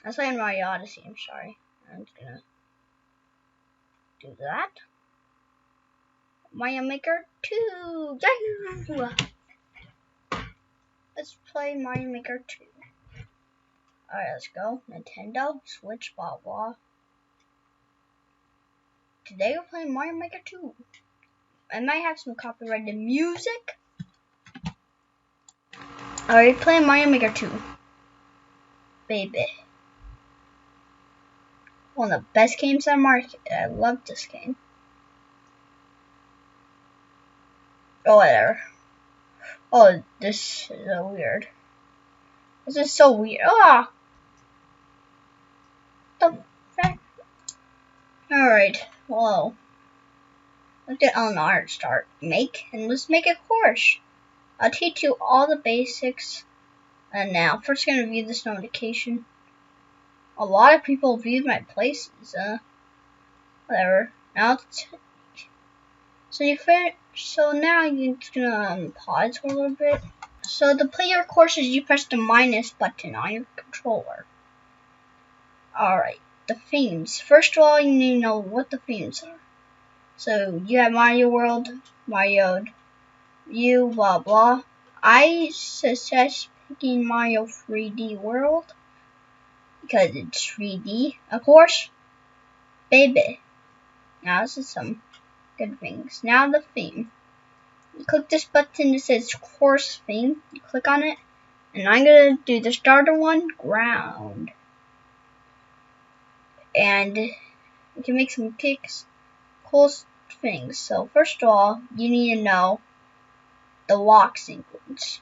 I was playing Mario Odyssey, I'm sorry. I'm just gonna do that. Mario Maker 2! Yahoo! Let's play Mario Maker 2. Alright, let's go. Nintendo, Switch, blah blah. Today we're playing Mario Maker 2. I might have some copyrighted music. Alright, playing Mario Maker 2. Baby. One of the best games on the market. I love this game. Oh, whatever. Oh, this is so weird. This is so weird. Ah! The frick? Alright, whoa. Let's get on the art start. Make, and let's make a course. I'll teach you all the basics. And now, first gonna view this notification. A lot of people viewed my places, whatever. Now, so now you're gonna pause for a little bit. So to play your courses, you press the minus button on your controller. Alright, the themes. First of all, you need to know what the themes are. So you have Mario World, Mario U, blah blah. I suggest picking Mario 3D World because it's 3D, of course. Baby. Now this is some good things. Now the theme. You click this button that says course theme. You click on it, and I'm gonna do the starter one, ground. And you can make some cool things. So first of all, you need to know the walk sequence.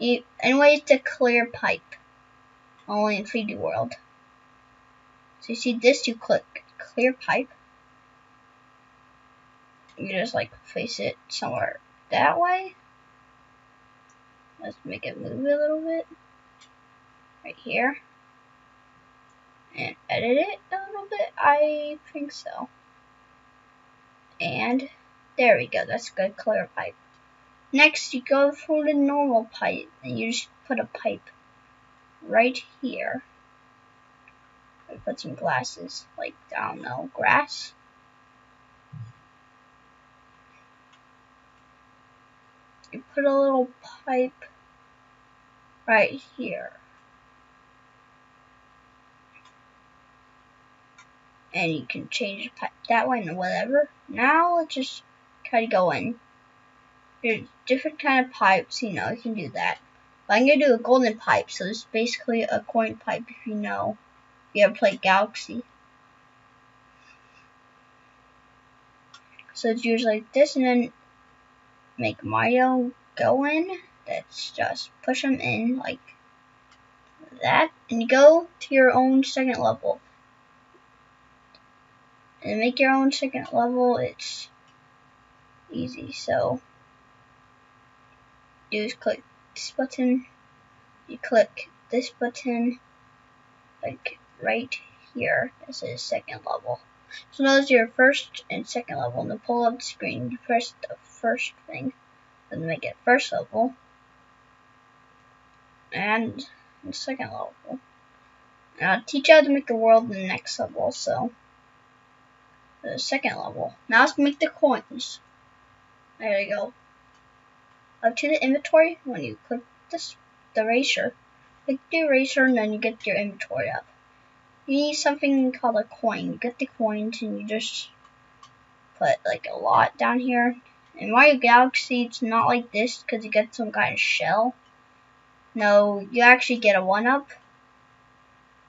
Anyway, it's a clear pipe, only in 3D World. So you see this, you click clear pipe. You just like face it somewhere that way. Let's make it move a little bit. Right here. And edit it a little bit. I think so. And there we go. That's a good clear pipe. Next, you go for the normal pipe, and you just put a pipe right here. I put some glasses, like, I don't know, grass. You put a little pipe right here. And you can change the pipe that way and whatever. Now, let's just try to go in. There's different kind of pipes, you can do that. But I'm going to do a golden pipe, so this is basically a coin pipe if you know. You ever played Galaxy. So it's usually like this, and then make Mario go in. That's just push them in like that, and you go to your own second level. And make your own second level, it's easy. So you just click this button, you click this button, like right here. This is second level. So those are your first and second level. And to pull up the screen, you press the first thing, and make it first level, and the second level. And I'll teach you how to make the world in the next level. So the second level. Now let's make the coins. There you go. Up to the inventory. When you click this, the eraser, click the eraser, and then you get your inventory up. You need something called a coin. You get the coins, and you just put like a lot down here. In Mario Galaxy, it's not like this because you get some kind of shell. No, you actually get a 1-up.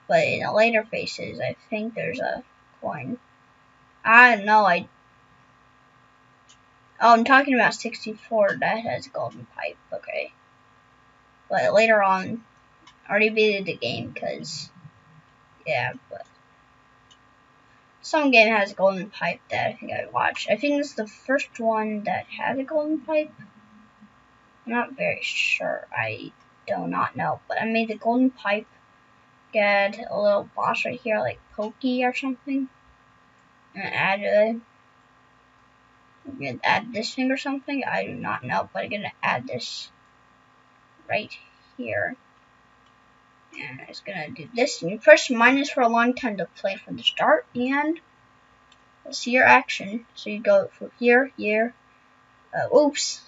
But in the later phases, I think there's a coin. I don't know. Oh, I'm talking about 64. That has a golden pipe. Okay. But later on, I already beat the game because, yeah. But some game has a golden pipe that I think I watched. I think this is the first one that had a golden pipe. I'm not very sure. I do not know. But I made the golden pipe. Get a little boss right here, like Pokey or something. And I'm gonna add this thing or something. I do not know, but I'm gonna add this right here. And it's gonna do this. And you press minus for a long time to play from the start. And let's see your action. So you go from here, here. Oops.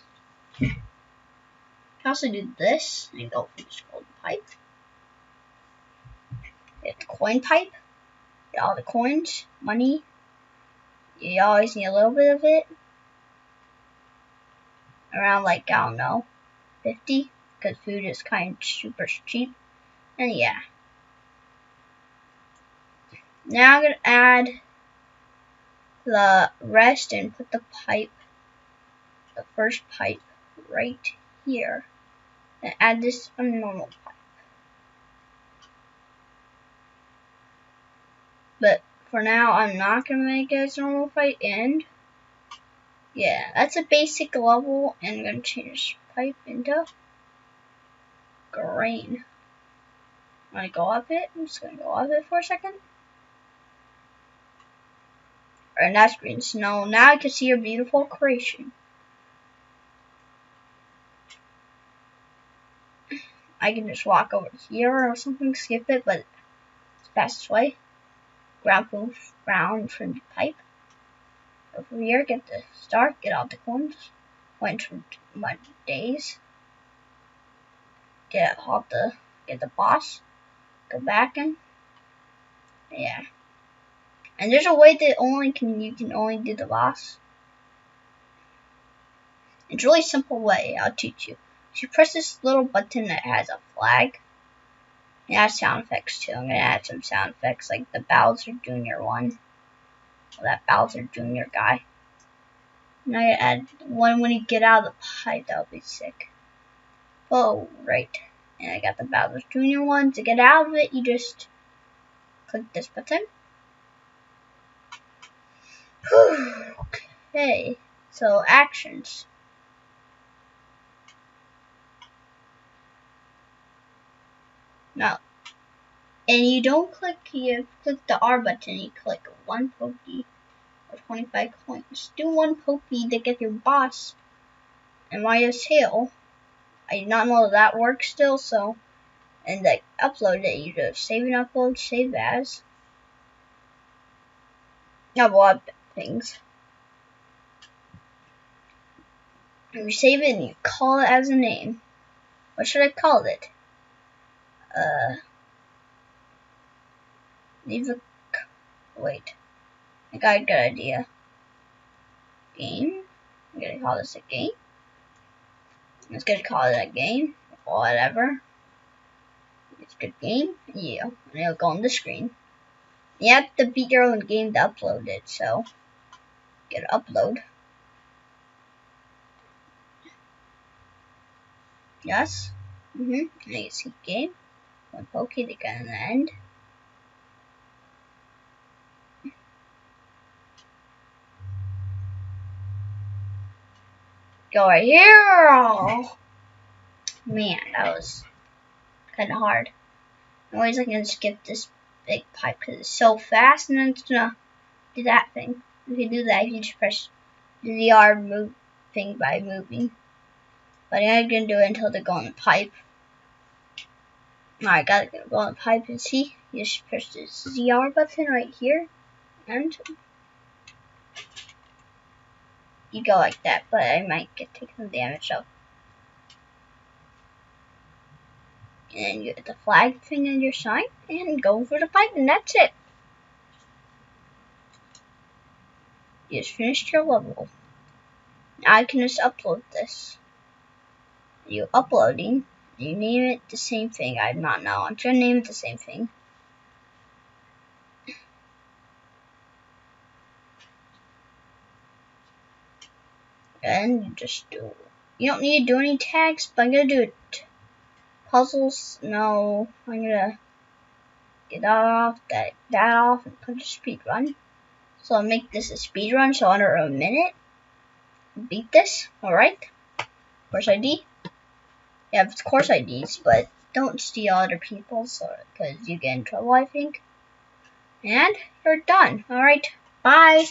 You can also do this. And go for this golden pipe. Get the coin pipe. Get all the coins, money. You always need a little bit of it. Around like, I don't know, 50. Because food is kind of super cheap. And yeah. Now I'm going to add the rest and put the pipe, the first pipe, right here. And add this a normal pipe. But for now, I'm not going to make it as a normal pipe. And yeah, that's a basic level. And I'm going to change this pipe into green. I'm going to go up it. I'm just going to go up it for a second. And that's green snow. Now I can see your beautiful creation. I can just walk over here or something, skip it, but it's the fastest way. Ground from the pipe. Over here, get the start, get all the coins. Coins from my days. Get the boss. Go back in. Yeah. And there's a way that you can only do the boss. It's a really simple way. I'll teach you. So you press this little button that has a flag. It has sound effects too. I'm gonna add some sound effects like the Bowser Jr. one. Or that Bowser Jr. guy. And I add one when you get out of the pipe. That would be sick. Oh, right. And I got the Bowser Jr. one. To get out of it, you just click this button. Okay. So actions. Now, and you don't click, you click the R button, you click one pokey or 25 coins. Do one pokey to get your boss and Mario's tail. I do not know if that works still, so, and like upload it, you just save and upload, save as. I have a lot of things. And you save it and you call it as a name. What should I call it? Wait. I got a good idea. Game. I'm gonna call this a game. It's gonna call it a game. Or whatever. It's a good game. Yeah. And it'll go on the screen. You have to beat your own game to upload it, so get upload. Yes. And you see game. One pokey to get an end. Go right here. Oh, man, that was kind of hard. Anyways, I can skip this big pipe because it's so fast, and then it's gonna do that thing. If you do that, you just press the R move thing by moving. But I'm gonna do it until they go in the pipe. Alright, gotta go in the pipe and see. You just press the ZR button right here, and you go like that. But I might take some damage, so. And you get the flag thing on your side, and go for the pipe, and that's it. You just finished your level. Now I can just upload this. You uploading. You name it the same thing. I do not know. I'm trying to name it the same thing. And you just do. You don't need to do any tags, but I'm gonna do it. Puzzles. No, I'm gonna get that off, and put a speed run. So I'll make this a speed run. So under a minute, beat this. All right. Course ID. You have course IDs, but don't steal other people's, because you get in trouble, I think. And you're done. Alright, bye.